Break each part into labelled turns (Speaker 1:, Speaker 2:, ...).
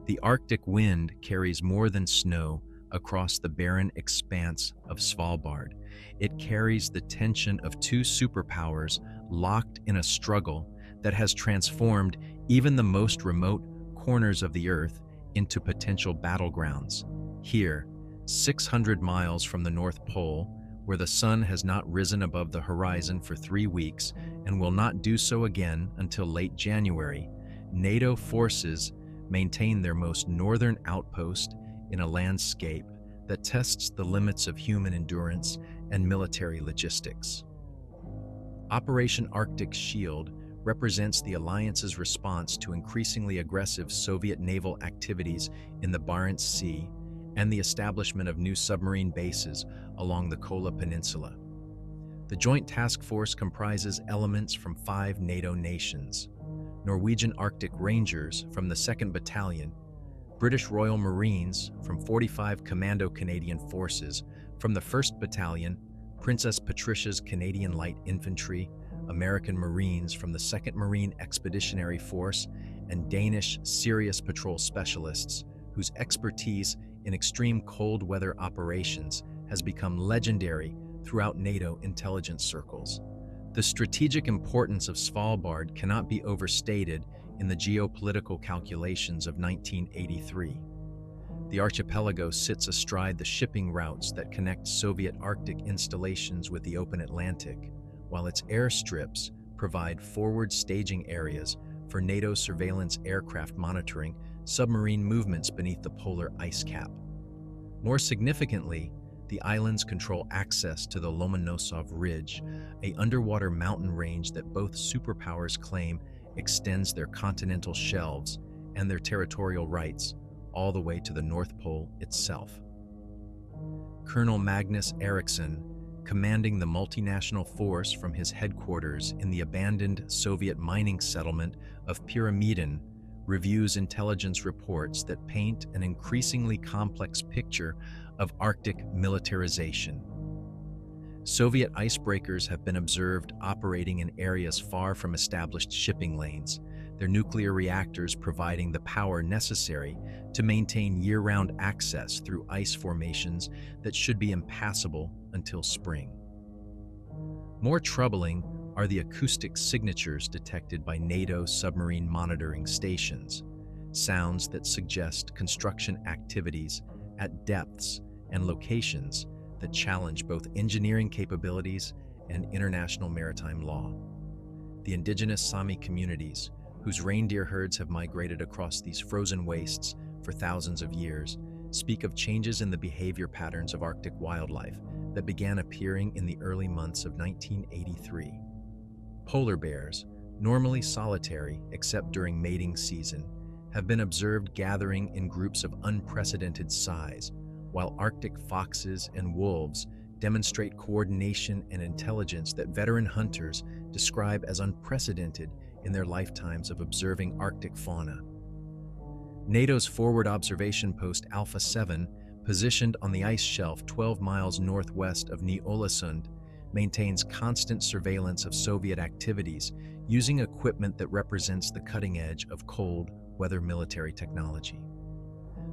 Speaker 1: The Arctic wind carries more than snow across the barren expanse of Svalbard. It carries the tension of two superpowers locked in a struggle that has transformed even the most remote corners of the Earth into potential battlegrounds. Here, 600 miles from the North Pole, where the sun has not risen above the horizon for 3 weeks and will not do so again until late January, NATO forces maintain their most northern outpost in a landscape that tests the limits of human endurance and military logistics. Operation Arctic Shield represents the alliance's response to increasingly aggressive Soviet naval activities in the Barents Sea and the establishment of new submarine bases along the Kola Peninsula. The Joint Task Force comprises elements from 5 NATO nations: Norwegian Arctic Rangers from the 2nd Battalion, British Royal Marines from 45 Commando Canadian Forces from the 1st Battalion, Princess Patricia's Canadian Light Infantry, American Marines from the 2nd Marine Expeditionary Force, and Danish Sirius Patrol Specialists, whose expertise in extreme cold weather operations has become legendary throughout NATO intelligence circles. The strategic importance of Svalbard cannot be overstated in the geopolitical calculations of 1983. The archipelago sits astride the shipping routes that connect Soviet Arctic installations with the open Atlantic, while its airstrips provide forward staging areas for NATO surveillance aircraft monitoring submarine movements beneath the polar ice cap. More significantly, the islands control access to the Lomonosov Ridge, an underwater mountain range that both superpowers claim extends their continental shelves and their territorial rights all the way to the North Pole itself. Colonel Magnus Eriksson, commanding the multinational force from his headquarters in the abandoned Soviet mining settlement of Pyramiden, reviews intelligence reports that paint an increasingly complex picture of Arctic militarization. Soviet icebreakers have been observed operating in areas far from established shipping lanes, their nuclear reactors providing the power necessary to maintain year-round access through ice formations that should be impassable until spring. More troubling are the acoustic signatures detected by NATO submarine monitoring stations, sounds that suggest construction activities at depths and locations that challenge both engineering capabilities and international maritime law. The indigenous Sami communities, whose reindeer herds have migrated across these frozen wastes for thousands of years, speak of changes in the behavior patterns of Arctic wildlife that began appearing in the early months of 1983. Polar bears, normally solitary except during mating season, have been observed gathering in groups of unprecedented size, while Arctic foxes and wolves demonstrate coordination and intelligence that veteran hunters describe as unprecedented in their lifetimes of observing Arctic fauna. NATO's forward observation post Alpha 7, positioned on the ice shelf 12 miles northwest of Ny-Ålesund, maintains constant surveillance of Soviet activities using equipment that represents the cutting edge of cold weather military technology.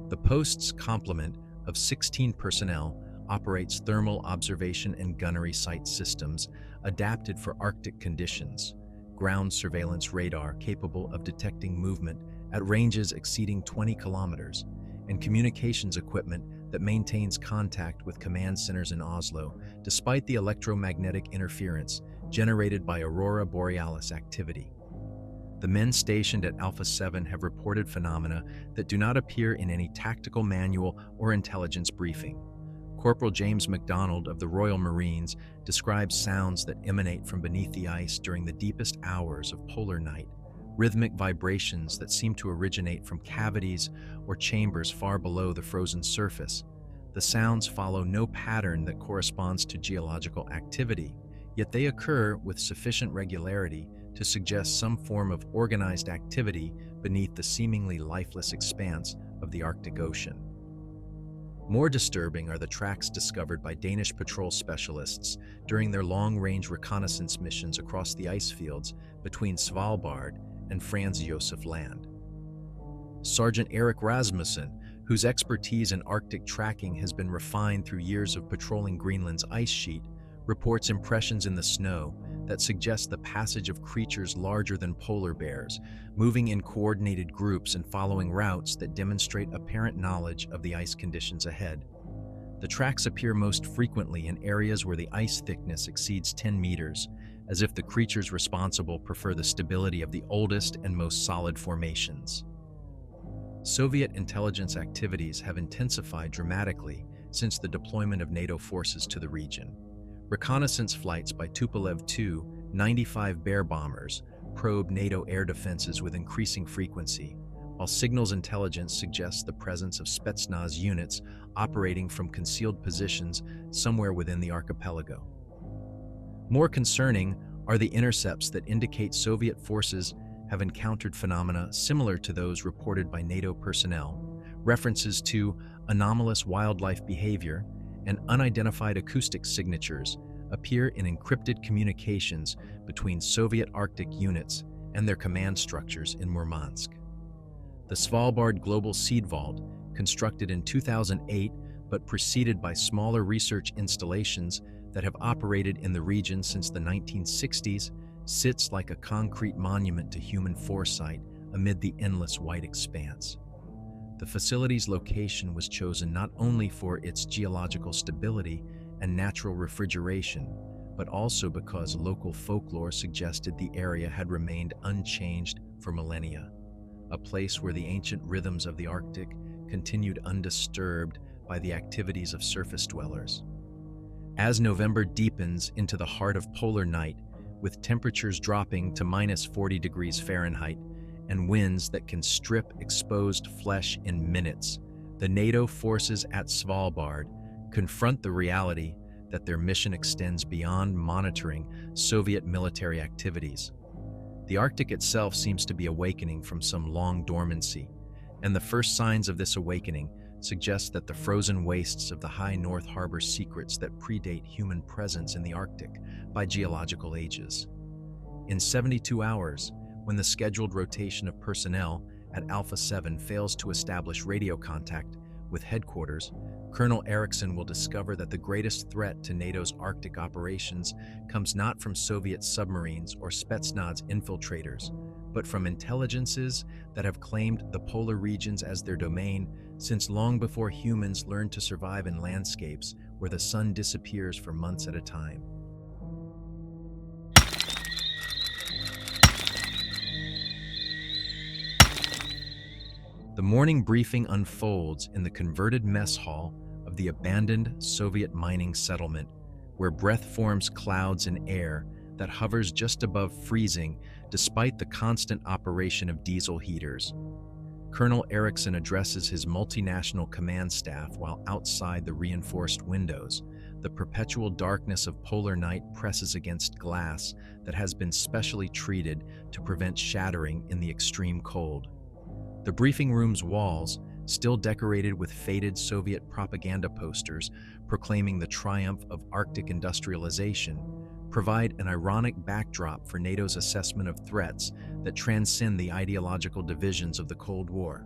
Speaker 1: The post's complement of 16 personnel operates thermal observation and gunnery sight systems adapted for Arctic conditions, ground surveillance radar capable of detecting movement at ranges exceeding 20 kilometers, and communications equipment that maintains contact with command centers in Oslo despite the electromagnetic interference generated by aurora borealis activity. The men stationed at Alpha 7 have reported phenomena that do not appear in any tactical manual or intelligence briefing. Corporal James MacDonald of the Royal Marines describes sounds that emanate from beneath the ice during the deepest hours of polar night, rhythmic vibrations that seem to originate from cavities or chambers far below the frozen surface. The sounds follow no pattern that corresponds to geological activity, yet they occur with sufficient regularity to suggest some form of organized activity beneath the seemingly lifeless expanse of the Arctic Ocean. More disturbing are the tracks discovered by Danish patrol specialists during their long-range reconnaissance missions across the ice fields between Svalbard and Franz Josef Land. Sergeant Erik Rasmussen, whose expertise in Arctic tracking has been refined through years of patrolling Greenland's ice sheet, reports impressions in the snow that suggest the passage of creatures larger than polar bears, moving in coordinated groups and following routes that demonstrate apparent knowledge of the ice conditions ahead. The tracks appear most frequently in areas where the ice thickness exceeds 10 meters, as if the creatures responsible prefer the stability of the oldest and most solid formations. Soviet intelligence activities have intensified dramatically since the deployment of NATO forces to the region. Reconnaissance flights by Tupolev Tu-95 Bear bombers probe NATO air defenses with increasing frequency, while signals intelligence suggests the presence of Spetsnaz units operating from concealed positions somewhere within the archipelago. More concerning are the intercepts that indicate Soviet forces have encountered phenomena similar to those reported by NATO personnel. References to anomalous wildlife behavior and unidentified acoustic signatures appear in encrypted communications between Soviet Arctic units and their command structures in Murmansk. The Svalbard Global Seed Vault, constructed in 2008 but preceded by smaller research installations that have operated in the region since the 1960s, sits like a concrete monument to human foresight amid the endless white expanse. The facility's location was chosen not only for its geological stability and natural refrigeration, but also because local folklore suggested the area had remained unchanged for millennia, a place where the ancient rhythms of the Arctic continued undisturbed by the activities of surface dwellers. As November deepens into the heart of polar night, with temperatures dropping to -40 degrees Fahrenheit and winds that can strip exposed flesh in minutes, the NATO forces at Svalbard confront the reality that their mission extends beyond monitoring Soviet military activities. The Arctic itself seems to be awakening from some long dormancy, and the first signs of this awakening suggest that the frozen wastes of the high North harbor secrets that predate human presence in the Arctic by geological ages. In 72 hours, when the scheduled rotation of personnel at Alpha 7 fails to establish radio contact with headquarters, Colonel Eriksson will discover that the greatest threat to NATO's Arctic operations comes not from Soviet submarines or Spetsnaz infiltrators, but from intelligences that have claimed the polar regions as their domain since long before humans learned to survive in landscapes where the sun disappears for months at a time. The morning briefing unfolds in the converted mess hall of the abandoned Soviet mining settlement, where breath forms clouds in air that hovers just above freezing despite the constant operation of diesel heaters. Colonel Eriksson addresses his multinational command staff while outside the reinforced windows. The perpetual darkness of polar night presses against glass that has been specially treated to prevent shattering in the extreme cold. The briefing room's walls, still decorated with faded Soviet propaganda posters proclaiming the triumph of Arctic industrialization, provide an ironic backdrop for NATO's assessment of threats that transcend the ideological divisions of the Cold War.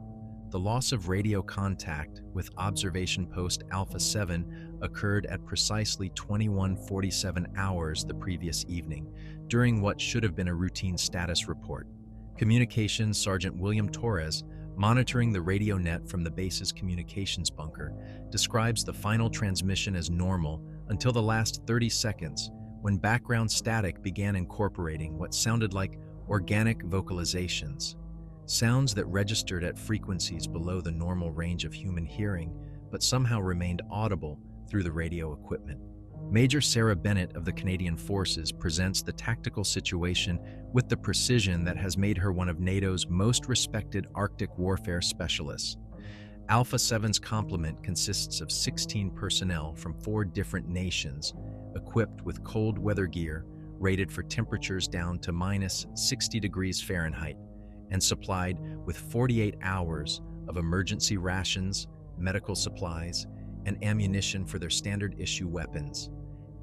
Speaker 1: The loss of radio contact with observation post Alpha 7 occurred at precisely 21:47 hours the previous evening, during what should have been a routine status report. Communications Sergeant William Torres, monitoring the radio net from the base's communications bunker, describes the final transmission as normal until the last 30 seconds, when background static began incorporating what sounded like organic vocalizations, sounds that registered at frequencies below the normal range of human hearing, but somehow remained audible through the radio equipment. Major Sarah Bennett of the Canadian Forces presents the tactical situation with the precision that has made her one of NATO's most respected Arctic warfare specialists. Alpha 7's complement consists of 16 personnel from 4 different nations, equipped with cold weather gear rated for temperatures down to -60 degrees Fahrenheit, and supplied with 48 hours of emergency rations, medical supplies, and ammunition for their standard-issue weapons: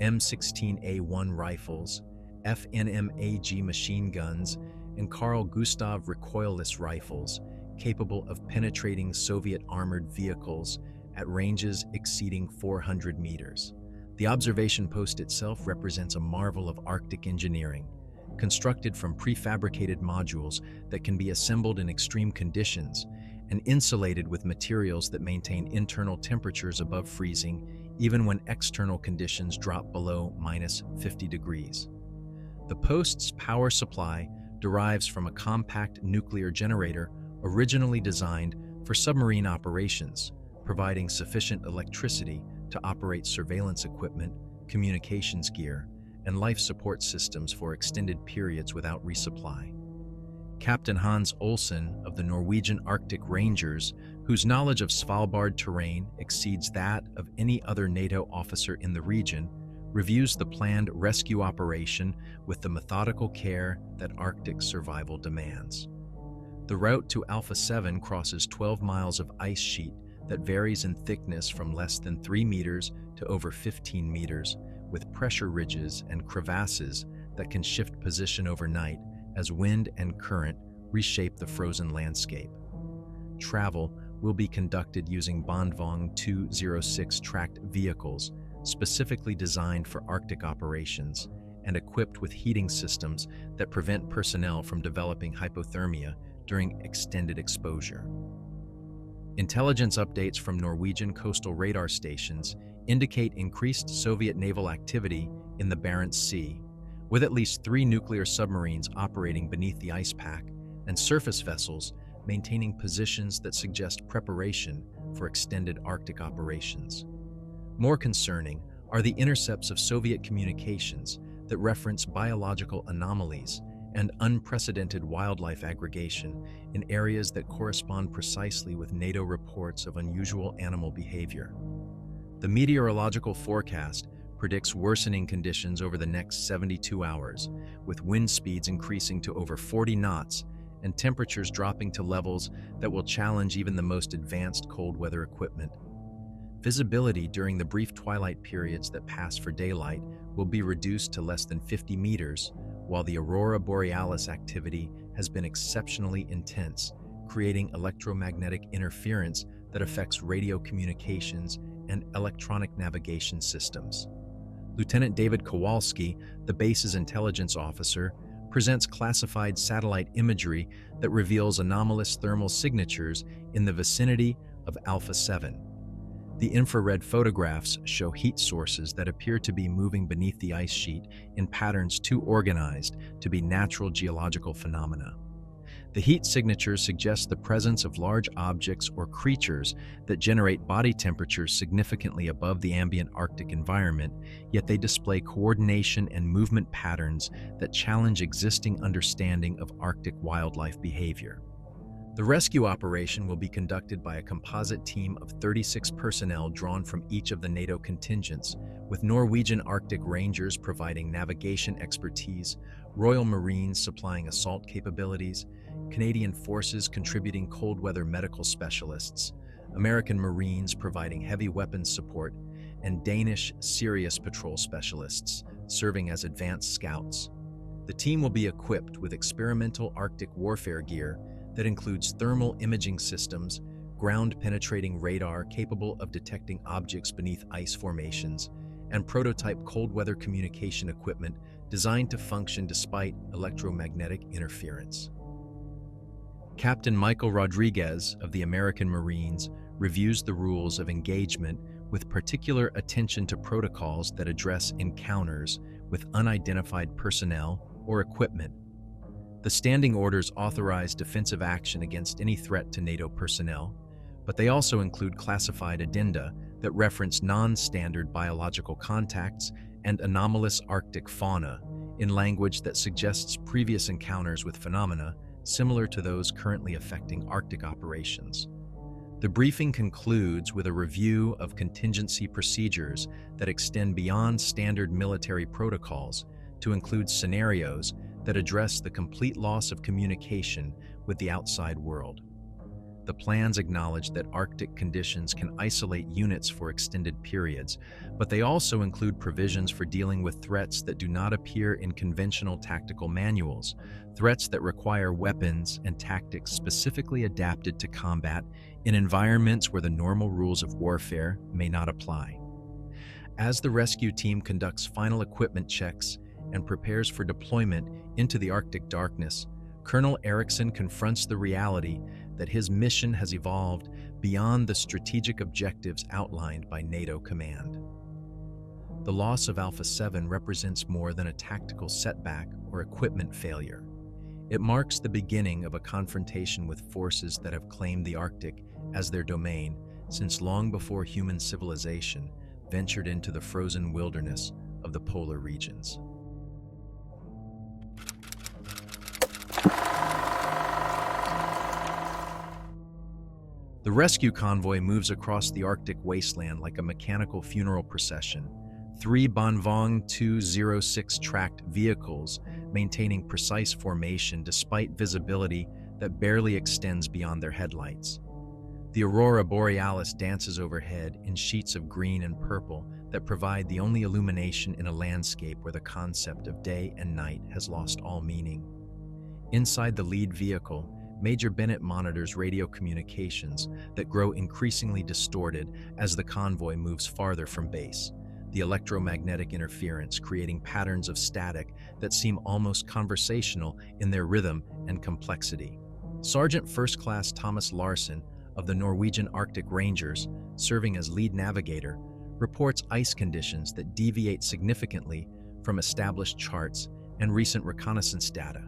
Speaker 1: M16A1 rifles, FNMAG machine guns, and Carl Gustav recoilless rifles, capable of penetrating Soviet armored vehicles at ranges exceeding 400 meters. The observation post itself represents a marvel of Arctic engineering, constructed from prefabricated modules that can be assembled in extreme conditions and insulated with materials that maintain internal temperatures above freezing even when external conditions drop below -50 degrees. The post's power supply derives from a compact nuclear generator originally designed for submarine operations, providing sufficient electricity to operate surveillance equipment, communications gear, and life support systems for extended periods without resupply. Captain Hans Olsen of the Norwegian Arctic Rangers, whose knowledge of Svalbard terrain exceeds that of any other NATO officer in the region, reviews the planned rescue operation with the methodical care that Arctic survival demands. The route to Alpha 7 crosses 12 miles of ice sheet that varies in thickness from less than 3 meters to over 15 meters, with pressure ridges and crevasses that can shift position overnight as wind and current reshape the frozen landscape. Travel will be conducted using Bandvang 206 tracked vehicles specifically designed for Arctic operations and equipped with heating systems that prevent personnel from developing hypothermia during extended exposure. Intelligence updates from Norwegian coastal radar stations indicate increased Soviet naval activity in the Barents Sea, with at least 3 nuclear submarines operating beneath the ice pack and surface vessels maintaining positions that suggest preparation for extended Arctic operations. More concerning are the intercepts of Soviet communications that reference biological anomalies and unprecedented wildlife aggregation in areas that correspond precisely with NATO reports of unusual animal behavior. The meteorological forecast predicts worsening conditions over the next 72 hours, with wind speeds increasing to over 40 knots and temperatures dropping to levels that will challenge even the most advanced cold weather equipment. Visibility during the brief twilight periods that pass for daylight will be reduced to less than 50 meters, while the aurora borealis activity has been exceptionally intense, creating electromagnetic interference that affects radio communications and electronic navigation systems. Lieutenant David Kowalski, the base's intelligence officer, presents classified satellite imagery that reveals anomalous thermal signatures in the vicinity of Alpha 7. The infrared photographs show heat sources that appear to be moving beneath the ice sheet in patterns too organized to be natural geological phenomena. The heat signatures suggest the presence of large objects or creatures that generate body temperatures significantly above the ambient Arctic environment, yet they display coordination and movement patterns that challenge existing understanding of Arctic wildlife behavior. The rescue operation will be conducted by a composite team of 36 personnel drawn from each of the NATO contingents, with Norwegian Arctic Rangers providing navigation expertise, Royal Marines supplying assault capabilities, Canadian Forces contributing cold weather medical specialists, American Marines providing heavy weapons support, and Danish Sirius patrol specialists serving as advanced scouts. The team will be equipped with experimental Arctic warfare gear that includes thermal imaging systems, ground-penetrating radar capable of detecting objects beneath ice formations, and prototype cold weather communication equipment designed to function despite electromagnetic interference. Captain Michael Rodriguez of the American Marines reviews the rules of engagement with particular attention to protocols that address encounters with unidentified personnel or equipment. The standing orders authorize defensive action against any threat to NATO personnel, but they also include classified addenda that reference non-standard biological contacts and anomalous Arctic fauna in language that suggests previous encounters with phenomena similar to those currently affecting Arctic operations. The briefing concludes with a review of contingency procedures that extend beyond standard military protocols to include scenarios that address the complete loss of communication with the outside world. The plans acknowledge that Arctic conditions can isolate units for extended periods, but they also include provisions for dealing with threats that do not appear in conventional tactical manuals, threats that require weapons and tactics specifically adapted to combat in environments where the normal rules of warfare may not apply. As the rescue team conducts final equipment checks and prepares for deployment into the Arctic darkness, Colonel Erickson confronts the reality that his mission has evolved beyond the strategic objectives outlined by NATO command. The loss of Alpha 7 represents more than a tactical setback or equipment failure. It marks the beginning of a confrontation with forces that have claimed the Arctic as their domain since long before human civilization ventured into the frozen wilderness of the polar regions. The rescue convoy moves across the Arctic wasteland like a mechanical funeral procession. 3 Bonvong 206 tracked vehicles maintaining precise formation despite visibility that barely extends beyond their headlights. The aurora borealis dances overhead in sheets of green and purple that provide the only illumination in a landscape where the concept of day and night has lost all meaning. Inside the lead vehicle, Major Bennett monitors radio communications that grow increasingly distorted as the convoy moves farther from base, the electromagnetic interference creating patterns of static that seem almost conversational in their rhythm and complexity. Sergeant First Class Thomas Larson of the Norwegian Arctic Rangers, serving as lead navigator, reports ice conditions that deviate significantly from established charts and recent reconnaissance data.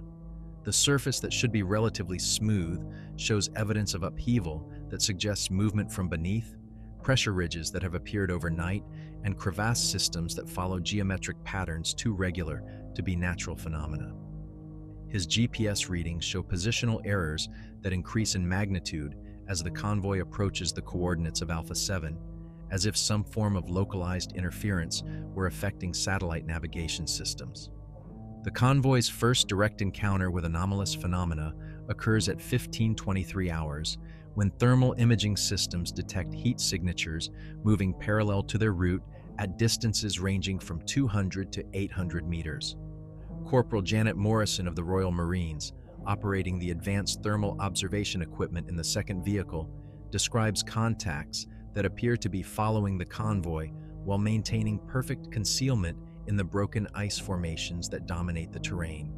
Speaker 1: The surface that should be relatively smooth shows evidence of upheaval that suggests movement from beneath, pressure ridges that have appeared overnight, and crevasse systems that follow geometric patterns too regular to be natural phenomena. His GPS readings show positional errors that increase in magnitude as the convoy approaches the coordinates of Alpha 7, as if some form of localized interference were affecting satellite navigation systems. The convoy's first direct encounter with anomalous phenomena occurs at 15:23 hours, when thermal imaging systems detect heat signatures moving parallel to their route at distances ranging from 200 to 800 meters. Corporal Janet Morrison of the Royal Marines, operating the advanced thermal observation equipment in the second vehicle, describes contacts that appear to be following the convoy while maintaining perfect concealment in the broken ice formations that dominate the terrain.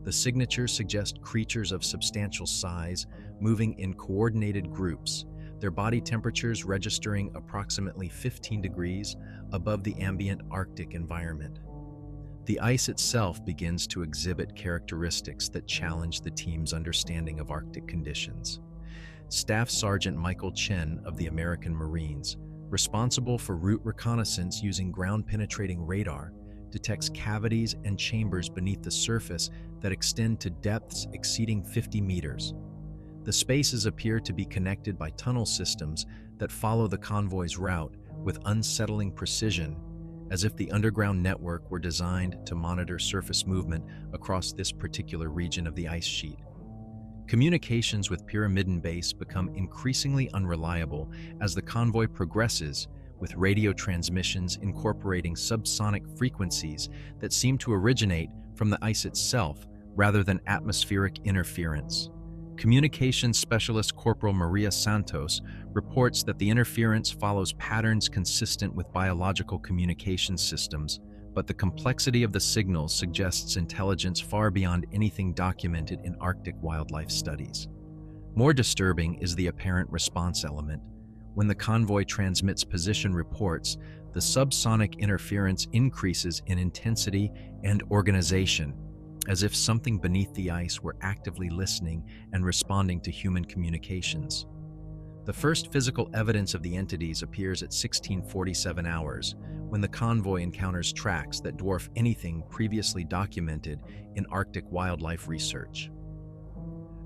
Speaker 1: The signatures suggest creatures of substantial size moving in coordinated groups, their body temperatures registering approximately 15 degrees above the ambient Arctic environment. The ice itself begins to exhibit characteristics that challenge the team's understanding of Arctic conditions. Staff Sergeant Michael Chen of the American Marines, responsible for route reconnaissance using ground-penetrating radar, detects cavities and chambers beneath the surface that extend to depths exceeding 50 meters. The spaces appear to be connected by tunnel systems that follow the convoy's route with unsettling precision, as if the underground network were designed to monitor surface movement across this particular region of the ice sheet. Communications with Pyramiden Base become increasingly unreliable as the convoy progresses, with radio transmissions incorporating subsonic frequencies that seem to originate from the ice itself rather than atmospheric interference. Communications Specialist Corporal Maria Santos reports that the interference follows patterns consistent with biological communication systems, but the complexity of the signals suggests intelligence far beyond anything documented in Arctic wildlife studies. More disturbing is the apparent response element. When the convoy transmits position reports, the subsonic interference increases in intensity and organization, as if something beneath the ice were actively listening and responding to human communications. The first physical evidence of the entities appears at 16:47 hours, when the convoy encounters tracks that dwarf anything previously documented in Arctic wildlife research.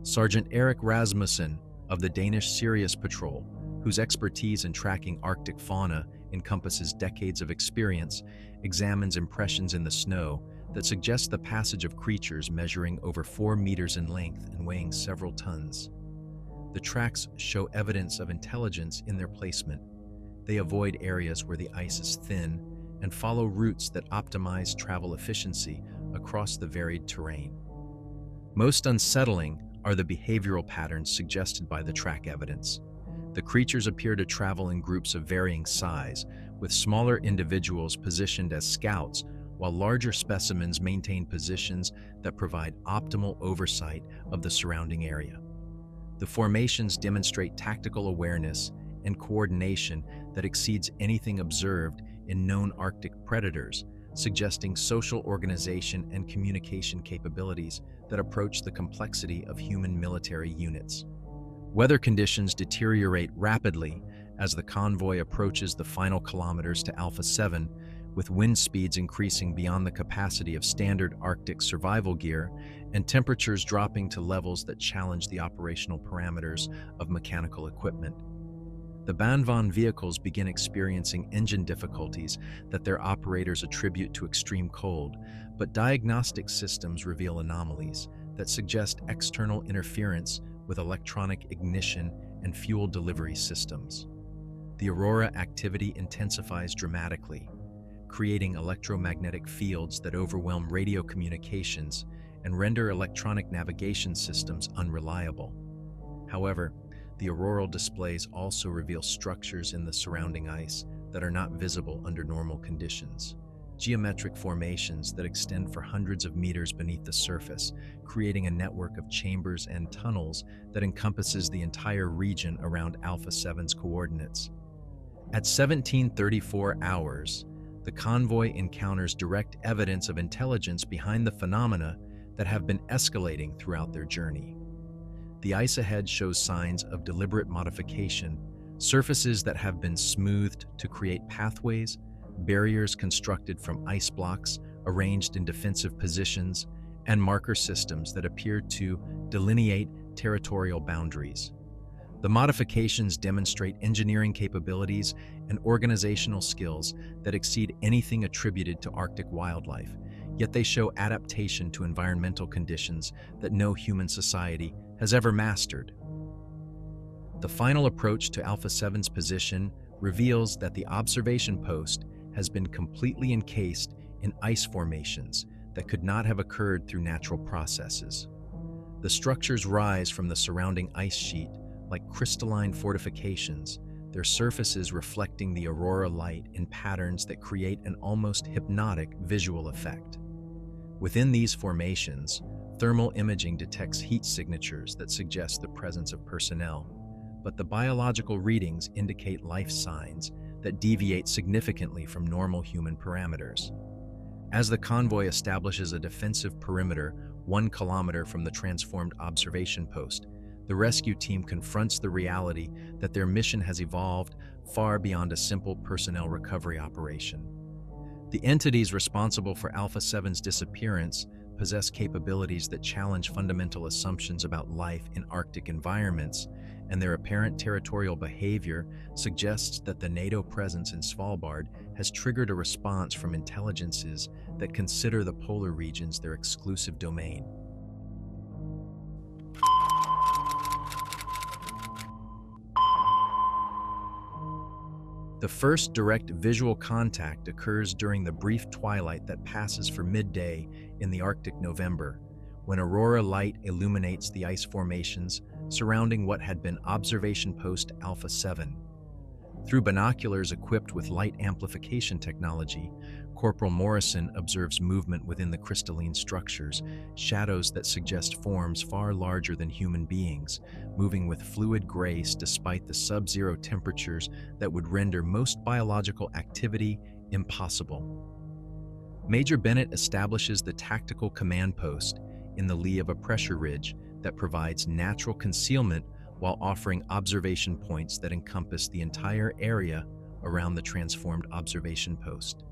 Speaker 1: Sergeant Erik Rasmussen of the Danish Sirius Patrol, whose expertise in tracking Arctic fauna encompasses decades of experience, examines impressions in the snow that suggest the passage of creatures measuring over 4 meters in length and weighing several tons. The tracks show evidence of intelligence in their placement. They avoid areas where the ice is thin and follow routes that optimize travel efficiency across the varied terrain. Most unsettling are the behavioral patterns suggested by the track evidence. The creatures appear to travel in groups of varying size, with smaller individuals positioned as scouts, while larger specimens maintain positions that provide optimal oversight of the surrounding area. The formations demonstrate tactical awareness and coordination that exceeds anything observed in known Arctic predators, suggesting social organization and communication capabilities that approach the complexity of human military units. Weather conditions deteriorate rapidly as the convoy approaches the final kilometers to Alpha 7, with wind speeds increasing beyond the capacity of standard Arctic survival gear and temperatures dropping to levels that challenge the operational parameters of mechanical equipment. The Banvan vehicles begin experiencing engine difficulties that their operators attribute to extreme cold, but diagnostic systems reveal anomalies that suggest external interference with electronic ignition and fuel delivery systems. The aurora activity intensifies dramatically, creating electromagnetic fields that overwhelm radio communications and render electronic navigation systems unreliable. However, the auroral displays also reveal structures in the surrounding ice that are not visible under normal conditions. Geometric formations that extend for hundreds of meters beneath the surface, creating a network of chambers and tunnels that encompasses the entire region around Alpha 7's coordinates. At 17:34 hours, the convoy encounters direct evidence of intelligence behind the phenomena that have been escalating throughout their journey. The ice ahead shows signs of deliberate modification, surfaces that have been smoothed to create pathways, barriers constructed from ice blocks arranged in defensive positions, and marker systems that appear to delineate territorial boundaries. The modifications demonstrate engineering capabilities and organizational skills that exceed anything attributed to Arctic wildlife, yet they show adaptation to environmental conditions that no human society has ever mastered. The final approach to Alpha 7's position reveals that the observation post has been completely encased in ice formations that could not have occurred through natural processes. The structures rise from the surrounding ice sheet like crystalline fortifications, their surfaces reflecting the aurora light in patterns that create an almost hypnotic visual effect. Within these formations, thermal imaging detects heat signatures that suggest the presence of personnel, but the biological readings indicate life signs that deviate significantly from normal human parameters. As the convoy establishes a defensive perimeter 1 kilometer from the transformed observation post, the rescue team confronts the reality that their mission has evolved far beyond a simple personnel recovery operation. The entities responsible for Alpha 7's disappearance possess capabilities that challenge fundamental assumptions about life in Arctic environments, and their apparent territorial behavior suggests that the NATO presence in Svalbard has triggered a response from intelligences that consider the polar regions their exclusive domain. The first direct visual contact occurs during the brief twilight that passes for midday in the Arctic November, when aurora light illuminates the ice formations surrounding what had been Observation Post Alpha 7. Through binoculars equipped with light amplification technology, Corporal Morrison observes movement within the crystalline structures, shadows that suggest forms far larger than human beings, moving with fluid grace despite the sub-zero temperatures that would render most biological activity impossible. Major Bennett establishes the tactical command post in the lee of a pressure ridge that provides natural concealment while offering observation points that encompass the entire area around the transformed observation post.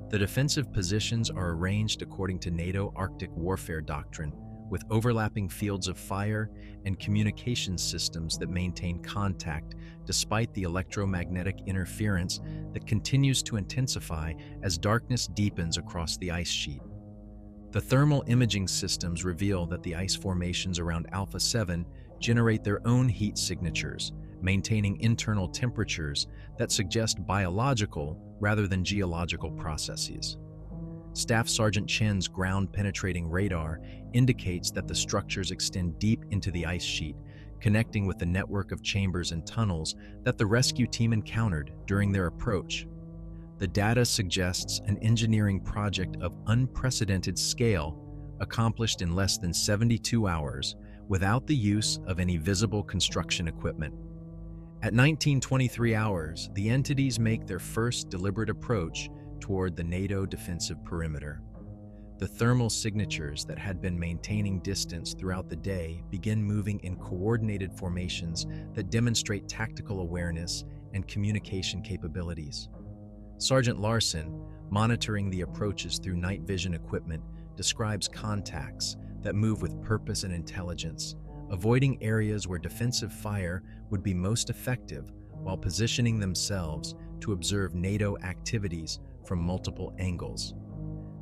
Speaker 1: The defensive positions are arranged according to NATO Arctic warfare doctrine, with overlapping fields of fire and communication systems that maintain contact despite the electromagnetic interference that continues to intensify as darkness deepens across the ice sheet. The thermal imaging systems reveal that the ice formations around Alpha 7 generate their own heat signatures, maintaining internal temperatures that suggest biological rather than geological processes. Staff Sergeant Chen's ground-penetrating radar indicates that the structures extend deep into the ice sheet, connecting with the network of chambers and tunnels that the rescue team encountered during their approach. The data suggests an engineering project of unprecedented scale, accomplished in less than 72 hours without the use of any visible construction equipment. At 1923 hours, the entities make their first deliberate approach toward the NATO defensive perimeter. The thermal signatures that had been maintaining distance throughout the day begin moving in coordinated formations that demonstrate tactical awareness and communication capabilities. Sergeant Larson, monitoring the approaches through night vision equipment, describes contacts that move with purpose and intelligence, avoiding areas where defensive fire would be most effective while positioning themselves to observe NATO activities from multiple angles.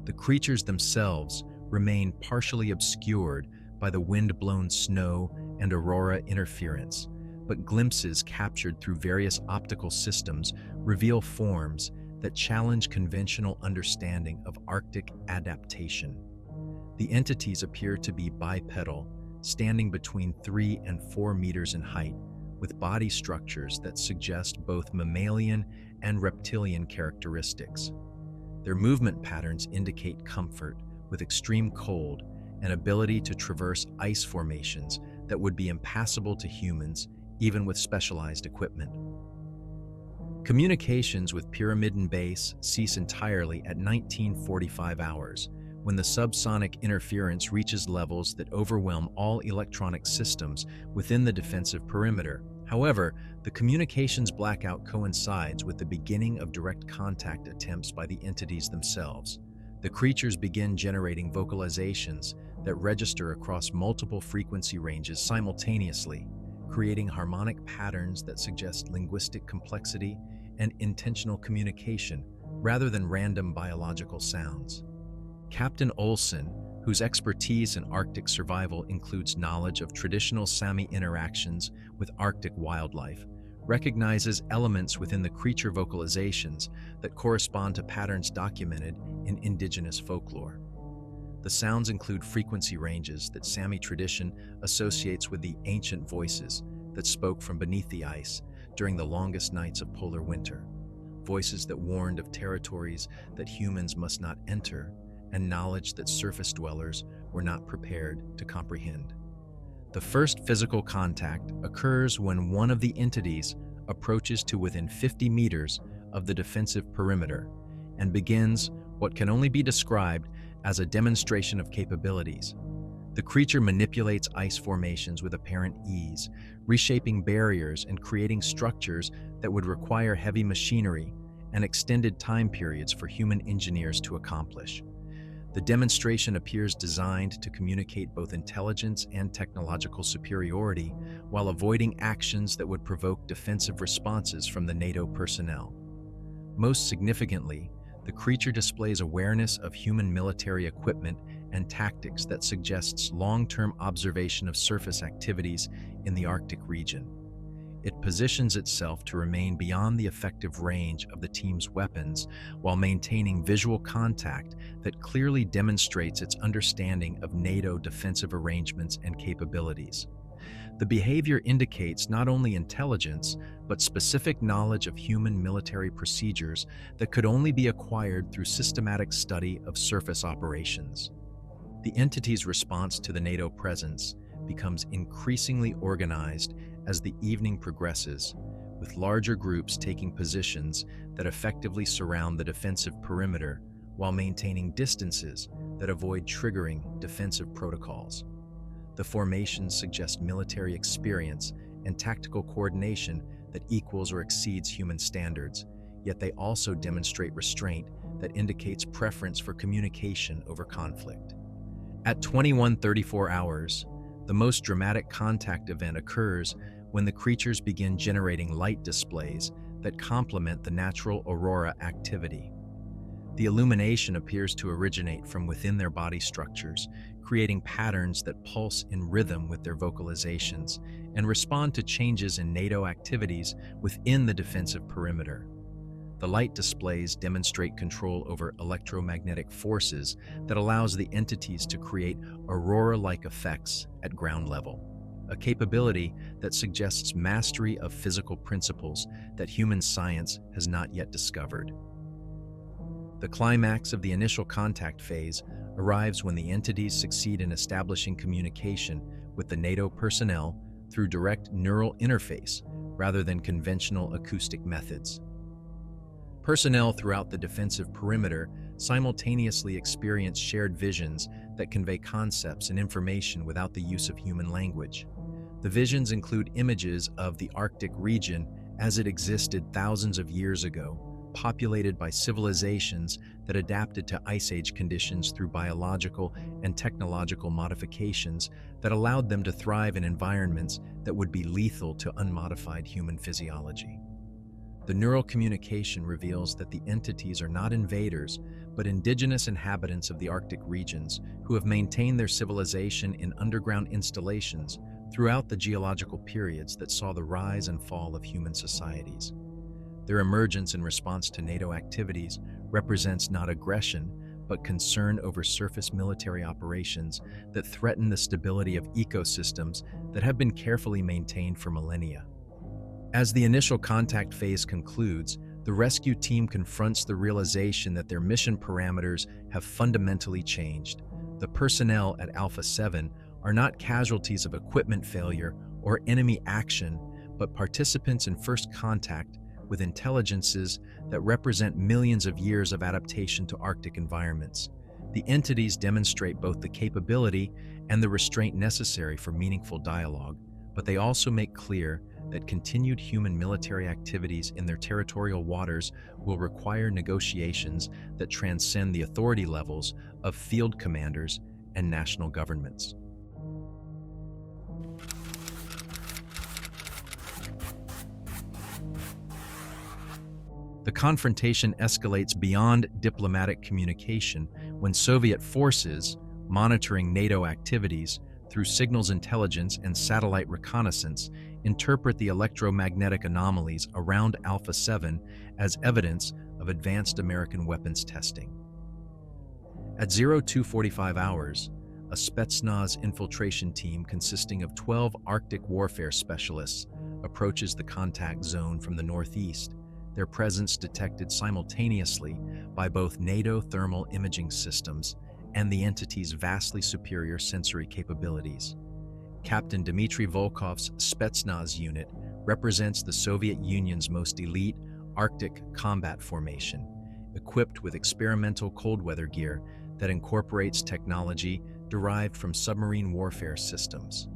Speaker 1: The creatures themselves remain partially obscured by the wind-blown snow and aurora interference, but glimpses captured through various optical systems reveal forms that challenge conventional understanding of Arctic adaptation. The entities appear to be bipedal, standing between 3 and 4 meters in height, with body structures that suggest both mammalian and reptilian characteristics. Their movement patterns indicate comfort with extreme cold and ability to traverse ice formations that would be impassable to humans, even with specialized equipment. Communications with Pyramiden Base cease entirely at 1945 hours, when the subsonic interference reaches levels that overwhelm all electronic systems within the defensive perimeter. However, the communications blackout coincides with the beginning of direct contact attempts by the entities themselves. The creatures begin generating vocalizations that register across multiple frequency ranges simultaneously, creating harmonic patterns that suggest linguistic complexity and intentional communication rather than random biological sounds. Captain Olson, whose expertise in Arctic survival includes knowledge of traditional Sami interactions with Arctic wildlife, recognizes elements within the creature vocalizations that correspond to patterns documented in indigenous folklore. The sounds include frequency ranges that Sami tradition associates with the ancient voices that spoke from beneath the ice during the longest nights of polar winter, voices that warned of territories that humans must not enter, and knowledge that surface dwellers were not prepared to comprehend. The first physical contact occurs when one of the entities approaches to within 50 meters of the defensive perimeter and begins what can only be described as a demonstration of capabilities. The creature manipulates ice formations with apparent ease, reshaping barriers and creating structures that would require heavy machinery and extended time periods for human engineers to accomplish. The demonstration appears designed to communicate both intelligence and technological superiority while avoiding actions that would provoke defensive responses from the NATO personnel. Most significantly, the creature displays awareness of human military equipment and tactics that suggests long-term observation of surface activities in the Arctic region. It positions itself to remain beyond the effective range of the team's weapons while maintaining visual contact that clearly demonstrates its understanding of NATO defensive arrangements and capabilities. The behavior indicates not only intelligence, but specific knowledge of human military procedures that could only be acquired through systematic study of surface operations. The entity's response to the NATO presence becomes increasingly organized as the evening progresses, with larger groups taking positions that effectively surround the defensive perimeter while maintaining distances that avoid triggering defensive protocols. The formations suggest military experience and tactical coordination that equals or exceeds human standards, yet they also demonstrate restraint that indicates preference for communication over conflict. At 21:34 hours, the most dramatic contact event occurs when the creatures begin generating light displays that complement the natural aurora activity. The illumination appears to originate from within their body structures, creating patterns that pulse in rhythm with their vocalizations and respond to changes in NATO activities within the defensive perimeter. The light displays demonstrate control over electromagnetic forces that allows the entities to create aurora-like effects at ground level, a capability that suggests mastery of physical principles that human science has not yet discovered. The climax of the initial contact phase arrives when the entities succeed in establishing communication with the NATO personnel through direct neural interface rather than conventional acoustic methods. Personnel throughout the defensive perimeter simultaneously experience shared visions that convey concepts and information without the use of human language. The visions include images of the Arctic region as it existed thousands of years ago, populated by civilizations that adapted to Ice Age conditions through biological and technological modifications that allowed them to thrive in environments that would be lethal to unmodified human physiology. The neural communication reveals that the entities are not invaders, but indigenous inhabitants of the Arctic regions who have maintained their civilization in underground installations throughout the geological periods that saw the rise and fall of human societies. Their emergence in response to NATO activities represents not aggression, but concern over surface military operations that threaten the stability of ecosystems that have been carefully maintained for millennia. As the initial contact phase concludes, the rescue team confronts the realization that their mission parameters have fundamentally changed. The personnel at Alpha 7 are not casualties of equipment failure or enemy action, but participants in first contact with intelligences that represent millions of years of adaptation to Arctic environments. The entities demonstrate both the capability and the restraint necessary for meaningful dialogue, but they also make clear that continued human military activities in their territorial waters will require negotiations that transcend the authority levels of field commanders and national governments. The confrontation escalates beyond diplomatic communication when Soviet forces, monitoring NATO activities through signals intelligence and satellite reconnaissance, interpret the electromagnetic anomalies around Alpha 7 as evidence of advanced American weapons testing. At 0245 hours, a Spetsnaz infiltration team consisting of 12 Arctic warfare specialists approaches the contact zone from the northeast, their presence detected simultaneously by both NATO thermal imaging systems and the entity's vastly superior sensory capabilities. Captain Dmitry Volkov's Spetsnaz unit represents the Soviet Union's most elite Arctic combat formation, equipped with experimental cold weather gear that incorporates technology derived from submarine warfare systems.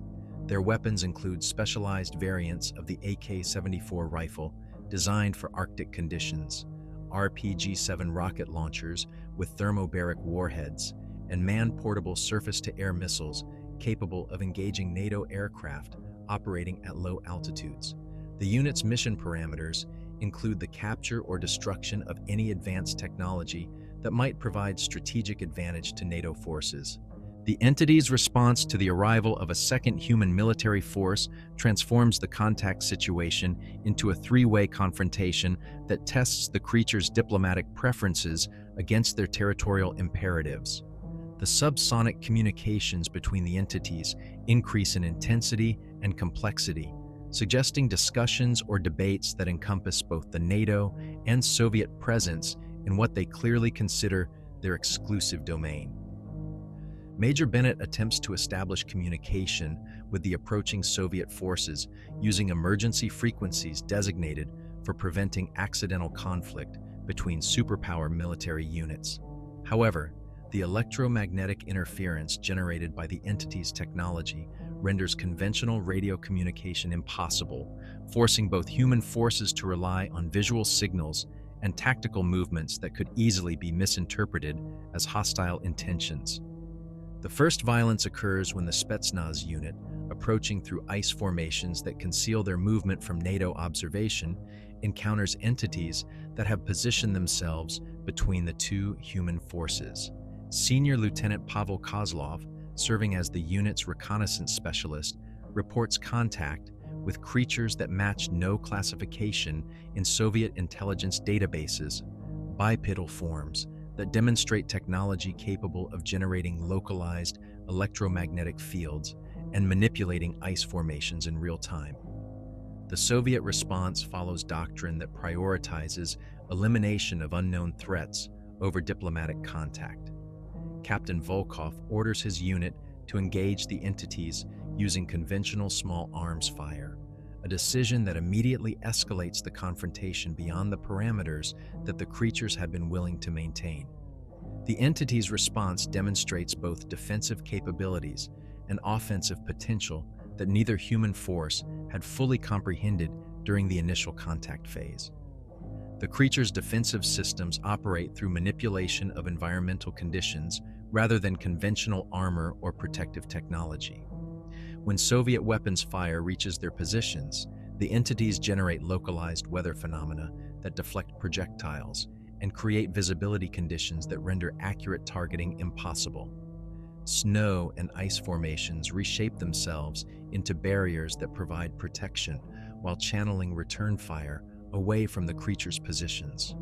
Speaker 1: Their weapons include specialized variants of the AK-74 rifle designed for Arctic conditions, RPG-7 rocket launchers with thermobaric warheads, and man-portable surface-to-air missiles capable of engaging NATO aircraft operating at low altitudes. The unit's mission parameters include the capture or destruction of any advanced technology that might provide strategic advantage to NATO forces. The entity's response to the arrival of a second human military force transforms the contact situation into a three-way confrontation that tests the creature's diplomatic preferences against their territorial imperatives. The subsonic communications between the entities increase in intensity and complexity, suggesting discussions or debates that encompass both the NATO and Soviet presence in what they clearly consider their exclusive domain. Major Bennett attempts to establish communication with the approaching Soviet forces using emergency frequencies designated for preventing accidental conflict between superpower military units. However, the electromagnetic interference generated by the entity's technology renders conventional radio communication impossible, forcing both human forces to rely on visual signals and tactical movements that could easily be misinterpreted as hostile intentions. The first violence occurs when the Spetsnaz unit, approaching through ice formations that conceal their movement from NATO observation, encounters entities that have positioned themselves between the two human forces. Senior Lieutenant Pavel Kozlov, serving as the unit's reconnaissance specialist, reports contact with creatures that match no classification in Soviet intelligence databases, bipedal forms that demonstrate technology capable of generating localized electromagnetic fields and manipulating ice formations in real time. The Soviet response follows doctrine that prioritizes elimination of unknown threats over diplomatic contact. Captain Volkov orders his unit to engage the entities using conventional small arms fire, a decision that immediately escalates the confrontation beyond the parameters that the creatures had been willing to maintain. The entity's response demonstrates both defensive capabilities and offensive potential that neither human force had fully comprehended during the initial contact phase. The creature's defensive systems operate through manipulation of environmental conditions rather than conventional armor or protective technology. When Soviet weapons fire reaches their positions, the entities generate localized weather phenomena that deflect projectiles and create visibility conditions that render accurate targeting impossible. Snow and ice formations reshape themselves into barriers that provide protection while channeling return fire away from the creature's positions.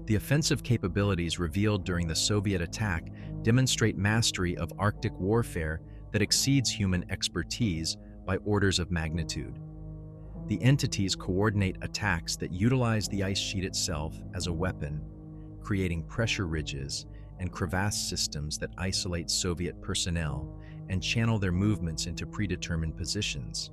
Speaker 1: The offensive capabilities revealed during the Soviet attack demonstrate mastery of Arctic warfare that exceeds human expertise by orders of magnitude. The entities coordinate attacks that utilize the ice sheet itself as a weapon, creating pressure ridges and crevasse systems that isolate Soviet personnel and channel their movements into predetermined positions.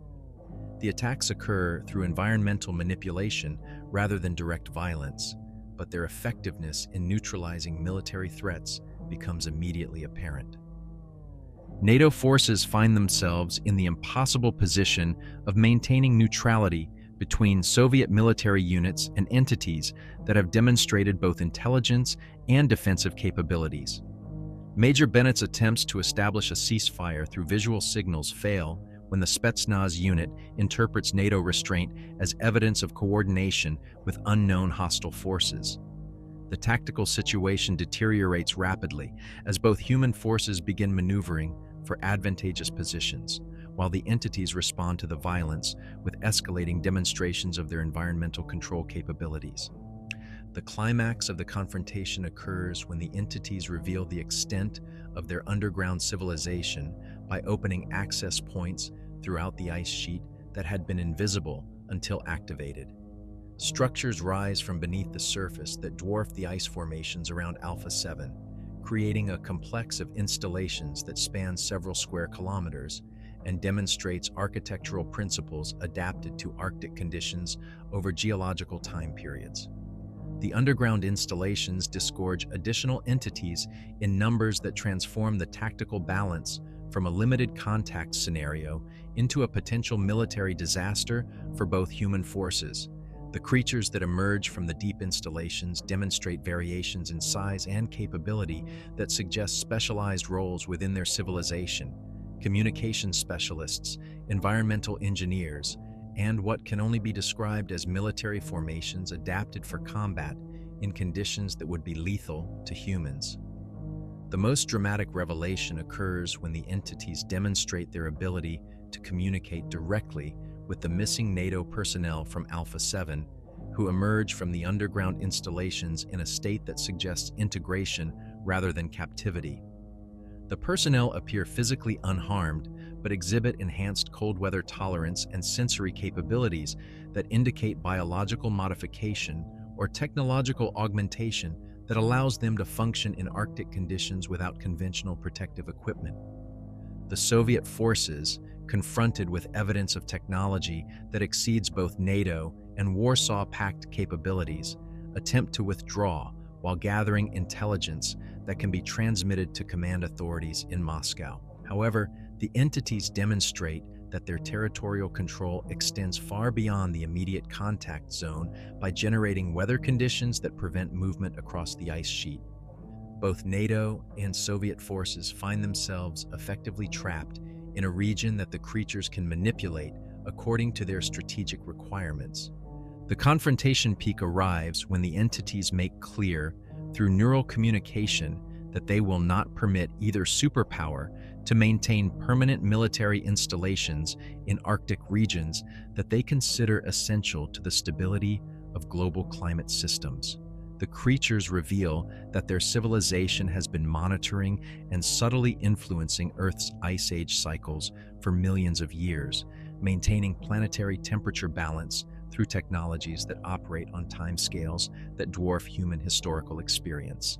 Speaker 1: The attacks occur through environmental manipulation rather than direct violence, but their effectiveness in neutralizing military threats becomes immediately apparent. NATO forces find themselves in the impossible position of maintaining neutrality between Soviet military units and entities that have demonstrated both intelligence and defensive capabilities. Major Bennett's attempts to establish a ceasefire through visual signals fail when the Spetsnaz unit interprets NATO restraint as evidence of coordination with unknown hostile forces. The tactical situation deteriorates rapidly as both human forces begin maneuvering for advantageous positions, while the entities respond to the violence with escalating demonstrations of their environmental control capabilities. The climax of the confrontation occurs when the entities reveal the extent of their underground civilization by opening access points throughout the ice sheet that had been invisible until activated. Structures rise from beneath the surface that dwarf the ice formations around Alpha 7, creating a complex of installations that spans several square kilometers and demonstrates architectural principles adapted to Arctic conditions over geological time periods. The underground installations disgorge additional entities in numbers that transform the tactical balance from a limited contact scenario into a potential military disaster for both human forces. The creatures that emerge from the deep installations demonstrate variations in size and capability that suggest specialized roles within their civilization: communication specialists, environmental engineers, and what can only be described as military formations adapted for combat in conditions that would be lethal to humans. The most dramatic revelation occurs when the entities demonstrate their ability to communicate directly with the missing NATO personnel from Alpha 7, who emerge from the underground installations in a state that suggests integration rather than captivity. The personnel appear physically unharmed, but exhibit enhanced cold weather tolerance and sensory capabilities that indicate biological modification or technological augmentation that allows them to function in Arctic conditions without conventional protective equipment. The Soviet forces, confronted with evidence of technology that exceeds both NATO and Warsaw Pact capabilities, attempt to withdraw while gathering intelligence that can be transmitted to command authorities in Moscow. However, the entities demonstrate that their territorial control extends far beyond the immediate contact zone by generating weather conditions that prevent movement across the ice sheet. Both NATO and Soviet forces find themselves effectively trapped in a region that the creatures can manipulate according to their strategic requirements. The confrontation peak arrives when the entities make clear through neural communication that they will not permit either superpower to maintain permanent military installations in Arctic regions that they consider essential to the stability of global climate systems. The creatures reveal that their civilization has been monitoring and subtly influencing Earth's ice age cycles for millions of years, maintaining planetary temperature balance through technologies that operate on timescales that dwarf human historical experience.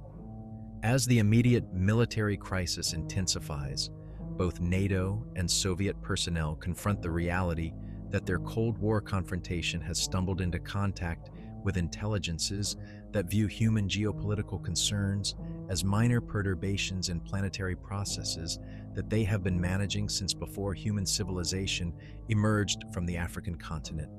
Speaker 1: As the immediate military crisis intensifies, both NATO and Soviet personnel confront the reality that their Cold War confrontation has stumbled into contact with intelligences that view human geopolitical concerns as minor perturbations in planetary processes that they have been managing since before human civilization emerged from the African continent.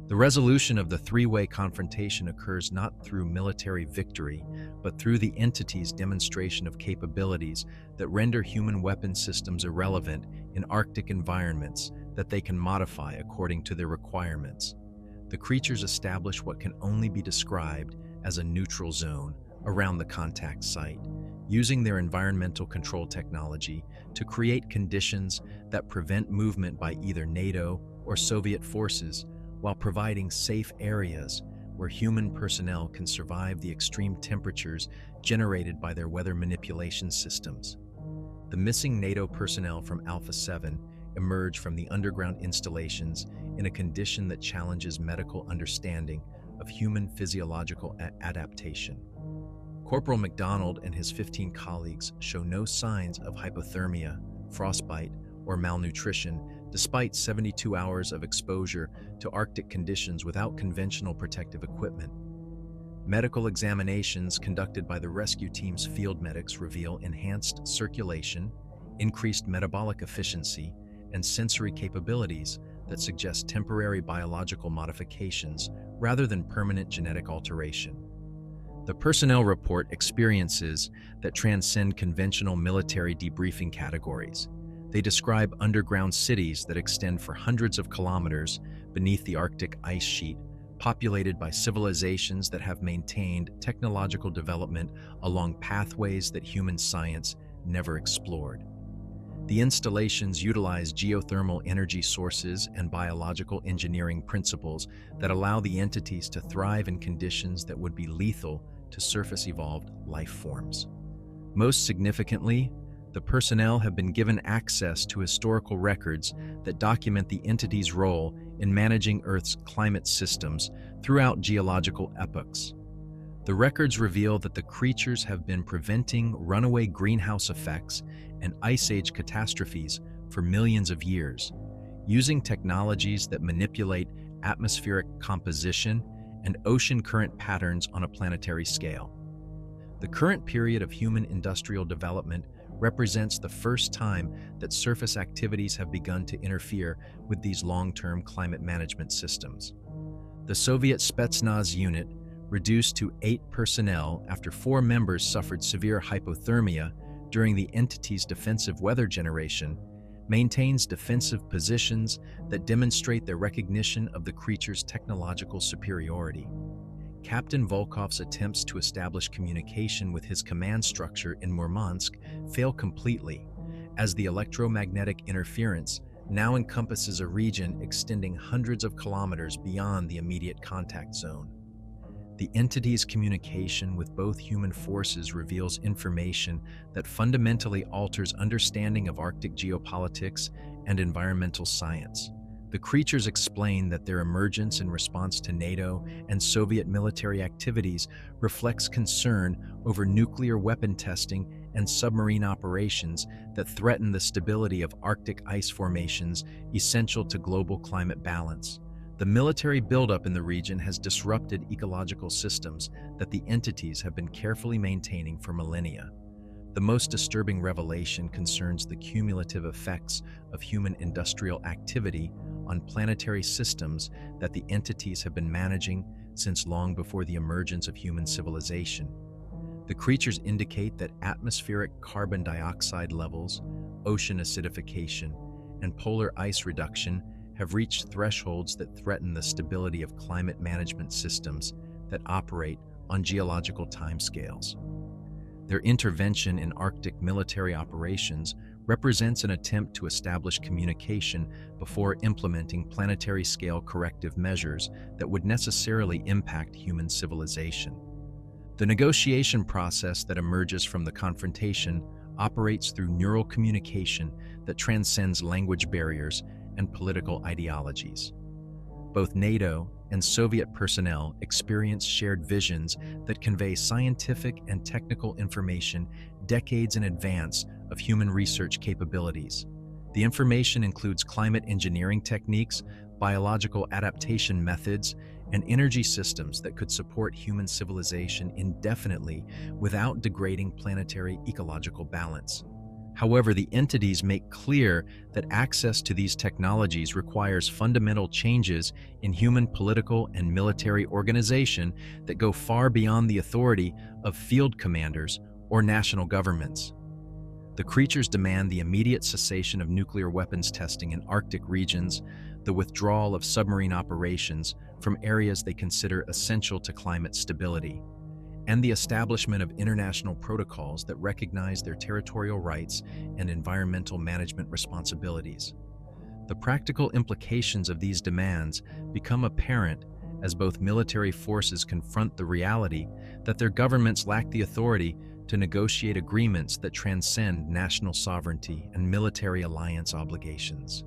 Speaker 1: The resolution of the three-way confrontation occurs not through military victory, but through the entity's demonstration of capabilities that render human weapon systems irrelevant in Arctic environments that they can modify according to their requirements. The creatures establish what can only be described as a neutral zone around the contact site, using their environmental control technology to create conditions that prevent movement by either NATO or Soviet forces, while providing safe areas where human personnel can survive the extreme temperatures generated by their weather manipulation systems. The missing NATO personnel from Alpha 7 emerge from the underground installations in a condition that challenges medical understanding of human physiological adaptation. Corporal MacDonald and his 15 colleagues show no signs of hypothermia, frostbite, or malnutrition, despite 72 hours of exposure to Arctic conditions without conventional protective equipment. Medical examinations conducted by the rescue team's field medics reveal enhanced circulation, increased metabolic efficiency, and sensory capabilities that suggest temporary biological modifications rather than permanent genetic alteration. The personnel report experiences that transcend conventional military debriefing categories. They describe underground cities that extend for hundreds of kilometers beneath the Arctic ice sheet, populated by civilizations that have maintained technological development along pathways that human science never explored. The installations utilize geothermal energy sources and biological engineering principles that allow the entities to thrive in conditions that would be lethal to surface-evolved life forms. Most significantly, the personnel have been given access to historical records that document the entity's role in managing Earth's climate systems throughout geological epochs. The records reveal that the creatures have been preventing runaway greenhouse effects and ice age catastrophes for millions of years, using technologies that manipulate atmospheric composition and ocean current patterns on a planetary scale. The current period of human industrial development represents the first time that surface activities have begun to interfere with these long-term climate management systems. The Soviet Spetsnaz unit, reduced to 8 personnel after 4 members suffered severe hypothermia during the entity's defensive weather generation, maintains defensive positions that demonstrate their recognition of the creature's technological superiority. Captain Volkov's attempts to establish communication with his command structure in Murmansk fail completely, as the electromagnetic interference now encompasses a region extending hundreds of kilometers beyond the immediate contact zone. The entity's communication with both human forces reveals information that fundamentally alters understanding of Arctic geopolitics and environmental science. The creatures explain that their emergence in response to NATO and Soviet military activities reflects concern over nuclear weapon testing and submarine operations that threaten the stability of Arctic ice formations essential to global climate balance. The military buildup in the region has disrupted ecological systems that the entities have been carefully maintaining for millennia. The most disturbing revelation concerns the cumulative effects of human industrial activity on planetary systems that the entities have been managing since long before the emergence of human civilization. The creatures indicate that atmospheric carbon dioxide levels, ocean acidification, and polar ice reduction have reached thresholds that threaten the stability of climate management systems that operate on geological timescales. Their intervention in Arctic military operations represents an attempt to establish communication before implementing planetary-scale corrective measures that would necessarily impact human civilization. The negotiation process that emerges from the confrontation operates through neural communication that transcends language barriers and political ideologies. Both NATO and Soviet personnel experience shared visions that convey scientific and technical information decades in advance of human research capabilities. The information includes climate engineering techniques, biological adaptation methods, and energy systems that could support human civilization indefinitely without degrading planetary ecological balance. However, the entities make clear that access to these technologies requires fundamental changes in human political and military organization that go far beyond the authority of field commanders or national governments. The creatures demand the immediate cessation of nuclear weapons testing in Arctic regions, the withdrawal of submarine operations from areas they consider essential to climate stability, and the establishment of international protocols that recognize their territorial rights and environmental management responsibilities. The practical implications of these demands become apparent as both military forces confront the reality that their governments lack the authority to negotiate agreements that transcend national sovereignty and military alliance obligations.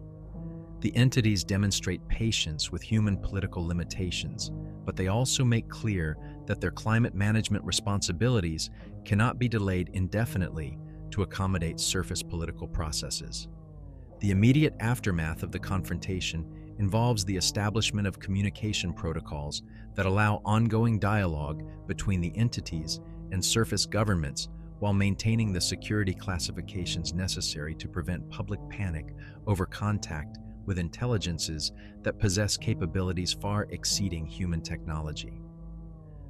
Speaker 1: The entities demonstrate patience with human political limitations, but they also make clear that their climate management responsibilities cannot be delayed indefinitely to accommodate surface political processes. The immediate aftermath of the confrontation involves the establishment of communication protocols that allow ongoing dialogue between the entities and surface governments while maintaining the security classifications necessary to prevent public panic over contact with intelligences that possess capabilities far exceeding human technology.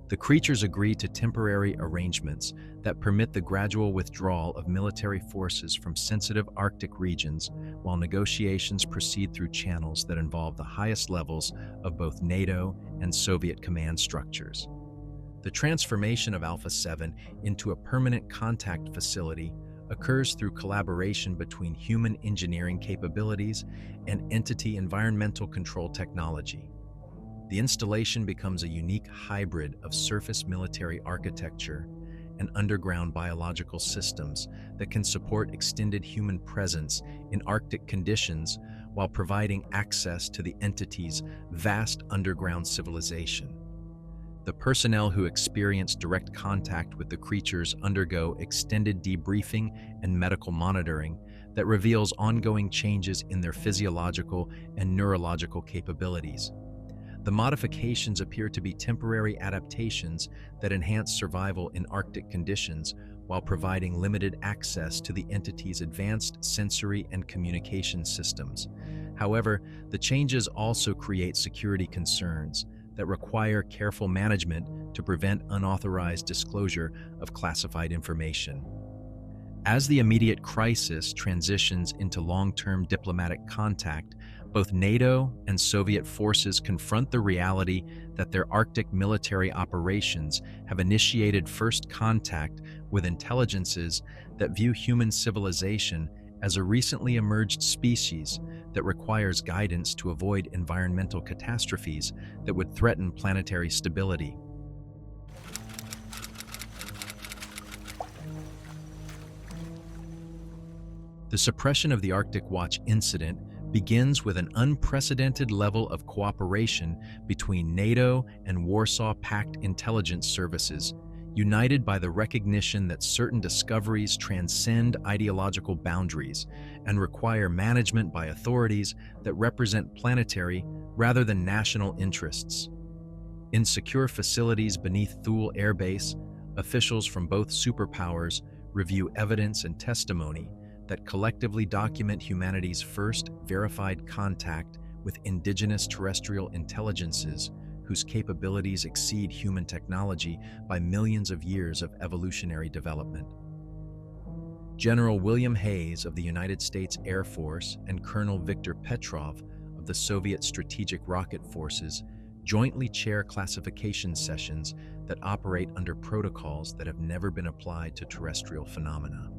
Speaker 1: The creatures agree to temporary arrangements that permit the gradual withdrawal of military forces from sensitive Arctic regions while negotiations proceed through channels that involve the highest levels of both NATO and Soviet command structures. The transformation of Alpha 7 into a permanent contact facility occurs through collaboration between human engineering capabilities and entity environmental control technology. The installation becomes a unique hybrid of surface military architecture and underground biological systems that can support extended human presence in Arctic conditions while providing access to the entity's vast underground civilization. The personnel who experience direct contact with the creatures undergo extended debriefing and medical monitoring that reveals ongoing changes in their physiological and neurological capabilities. The modifications appear to be temporary adaptations that enhance survival in Arctic conditions while providing limited access to the entity's advanced sensory and communication systems. However, the changes also create security concerns that require careful management to prevent unauthorized disclosure of classified information. As the immediate crisis transitions into long-term diplomatic contact, both NATO and Soviet forces confront the reality that their Arctic military operations have initiated first contact with intelligences that view human civilization as a recently emerged species that requires guidance to avoid environmental catastrophes that would threaten planetary stability. The suppression of the Arctic Watch incident begins with an unprecedented level of cooperation between NATO and Warsaw Pact intelligence services, united by the recognition that certain discoveries transcend ideological boundaries and require management by authorities that represent planetary rather than national interests. In secure facilities beneath Thule Air Base, officials from both superpowers review evidence and testimony that collectively document humanity's first verified contact with indigenous terrestrial intelligences whose capabilities exceed human technology by millions of years of evolutionary development. General William Hayes of the United States Air Force and Colonel Viktor Petrov of the Soviet Strategic Rocket Forces jointly chair classification sessions that operate under protocols that have never been applied to terrestrial phenomena.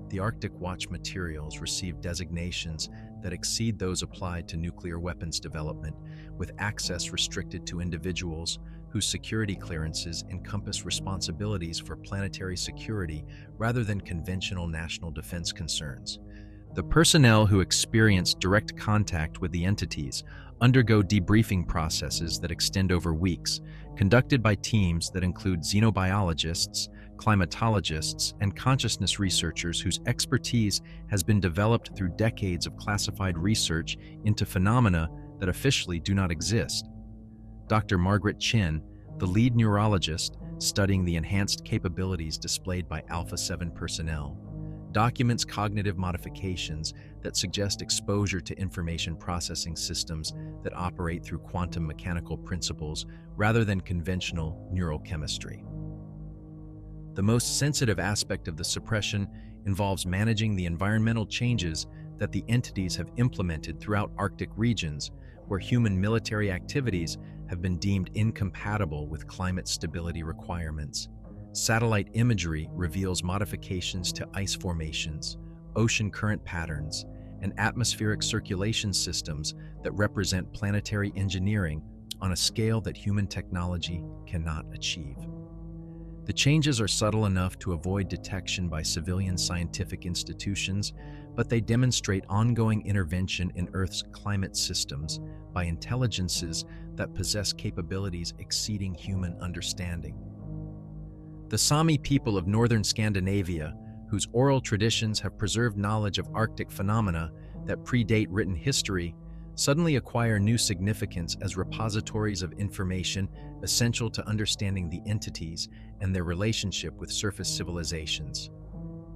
Speaker 1: The Arctic Watch materials receive designations that exceed those applied to nuclear weapons development, with access restricted to individuals whose security clearances encompass responsibilities for planetary security rather than conventional national defense concerns. The personnel who experience direct contact with the entities undergo debriefing processes that extend over weeks, conducted by teams that include xenobiologists, climatologists, and consciousness researchers whose expertise has been developed through decades of classified research into phenomena that officially do not exist. Dr. Margaret Chin, the lead neurologist studying the enhanced capabilities displayed by Alpha 7 personnel, documents cognitive modifications that suggest exposure to information processing systems that operate through quantum mechanical principles rather than conventional neurochemistry. The most sensitive aspect of the suppression involves managing the environmental changes that the entities have implemented throughout Arctic regions, where human military activities have been deemed incompatible with climate stability requirements. Satellite imagery reveals modifications to ice formations, ocean current patterns, and atmospheric circulation systems that represent planetary engineering on a scale that human technology cannot achieve. The changes are subtle enough to avoid detection by civilian scientific institutions, but they demonstrate ongoing intervention in Earth's climate systems by intelligences that possess capabilities exceeding human understanding. The Sami people of northern Scandinavia, whose oral traditions have preserved knowledge of Arctic phenomena that predate written history, suddenly acquire new significance as repositories of information essential to understanding the entities and their relationship with surface civilizations.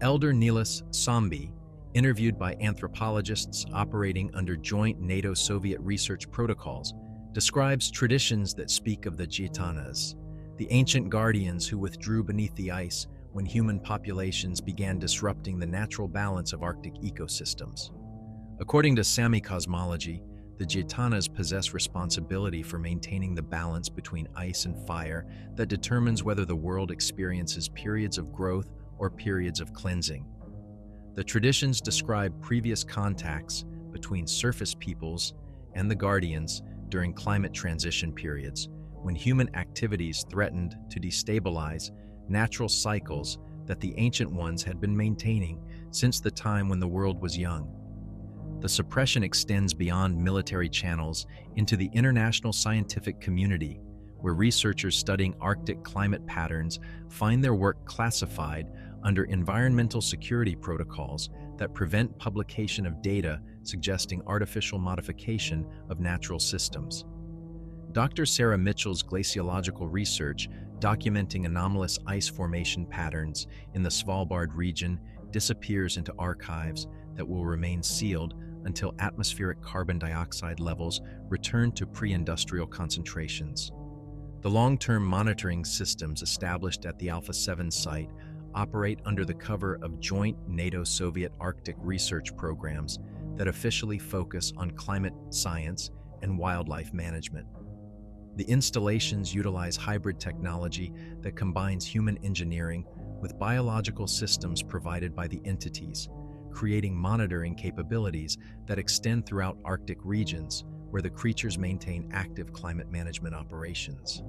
Speaker 1: Elder Niels Sambi, interviewed by anthropologists operating under joint NATO-Soviet research protocols, describes traditions that speak of the Jetanas, the ancient guardians who withdrew beneath the ice when human populations began disrupting the natural balance of Arctic ecosystems. According to Sami cosmology, the Jetanas possess responsibility for maintaining the balance between ice and fire that determines whether the world experiences periods of growth or periods of cleansing. The traditions describe previous contacts between surface peoples and the guardians during climate transition periods, when human activities threatened to destabilize natural cycles that the ancient ones had been maintaining since the time when the world was young. The suppression extends beyond military channels into the international scientific community, where researchers studying Arctic climate patterns find their work classified under environmental security protocols that prevent publication of data suggesting artificial modification of natural systems. Dr. Sarah Mitchell's glaciological research documenting anomalous ice formation patterns in the Svalbard region disappears into archives that will remain sealed until atmospheric carbon dioxide levels return to pre-industrial concentrations. The long-term monitoring systems established at the Alpha 7 site operate under the cover of joint NATO-Soviet Arctic research programs that officially focus on climate science and wildlife management. The installations utilize hybrid technology that combines human engineering with biological systems provided by the entities, creating monitoring capabilities that extend throughout Arctic regions, where the creatures maintain active climate management operations.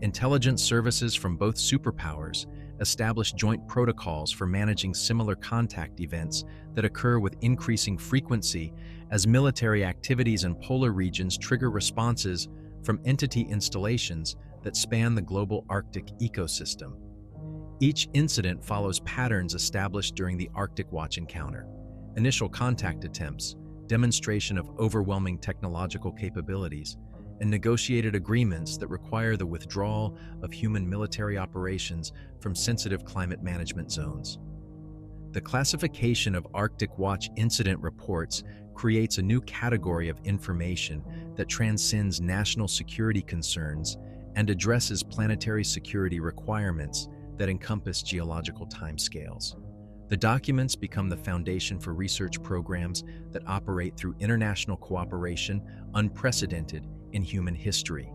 Speaker 1: Intelligence services from both superpowers establish joint protocols for managing similar contact events that occur with increasing frequency as military activities in polar regions trigger responses from entity installations that span the global Arctic ecosystem. Each incident follows patterns established during the Arctic Watch encounter: initial contact attempts, demonstration of overwhelming technological capabilities, and negotiated agreements that require the withdrawal of human military operations from sensitive climate management zones. The classification of Arctic Watch incident reports creates a new category of information that transcends national security concerns and addresses planetary security requirements that encompass geological timescales. The documents become the foundation for research programs that operate through international cooperation unprecedented in human history,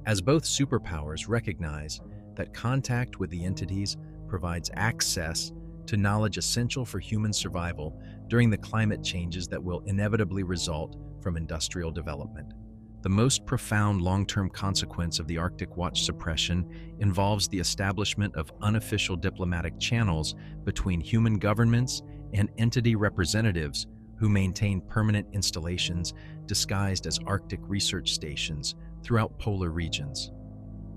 Speaker 1: as both superpowers recognize that contact with the entities provides access to knowledge essential for human survival during the climate changes that will inevitably result from industrial development. The most profound long-term consequence of the Arctic Watch suppression involves the establishment of unofficial diplomatic channels between human governments and entity representatives who maintain permanent installations disguised as Arctic research stations throughout polar regions.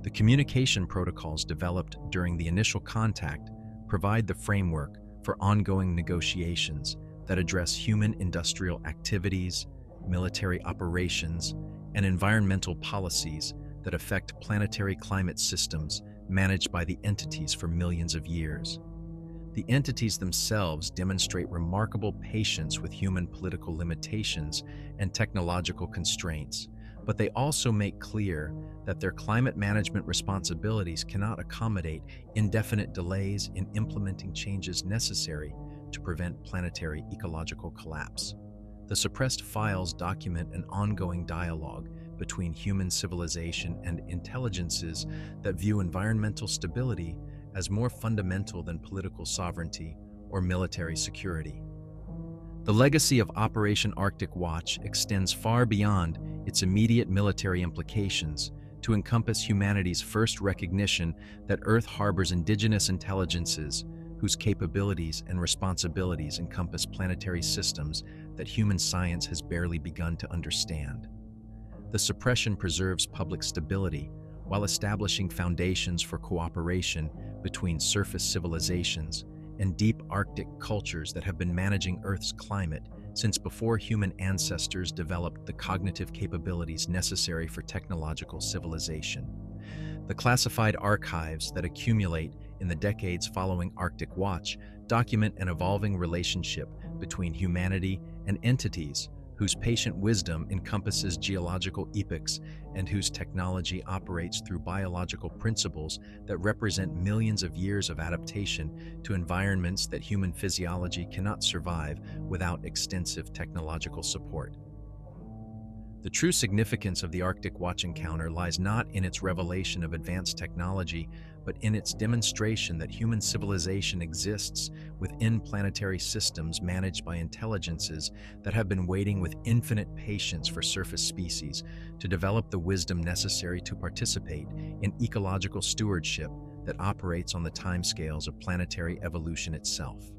Speaker 1: The communication protocols developed during the initial contact provide the framework for ongoing negotiations that address human industrial activities, military operations, and environmental policies that affect planetary climate systems managed by the entities for millions of years. The entities themselves demonstrate remarkable patience with human political limitations and technological constraints, but they also make clear that their climate management responsibilities cannot accommodate indefinite delays in implementing changes necessary to prevent planetary ecological collapse. The suppressed files document an ongoing dialogue between human civilization and intelligences that view environmental stability as more fundamental than political sovereignty or military security. The legacy of Operation Arctic Watch extends far beyond its immediate military implications to encompass humanity's first recognition that Earth harbors indigenous intelligences whose capabilities and responsibilities encompass planetary systems that human science has barely begun to understand. The suppression preserves public stability while establishing foundations for cooperation between surface civilizations and deep Arctic cultures that have been managing Earth's climate since before human ancestors developed the cognitive capabilities necessary for technological civilization. The classified archives that accumulate in the decades following Arctic Watch document an evolving relationship between humanity and entities whose patient wisdom encompasses geological epochs and whose technology operates through biological principles that represent millions of years of adaptation to environments that human physiology cannot survive without extensive technological support. The true significance of the Arctic Watch encounter lies not in its revelation of advanced technology, but in its demonstration that human civilization exists within planetary systems managed by intelligences that have been waiting with infinite patience for surface species to develop the wisdom necessary to participate in ecological stewardship that operates on the timescales of planetary evolution itself.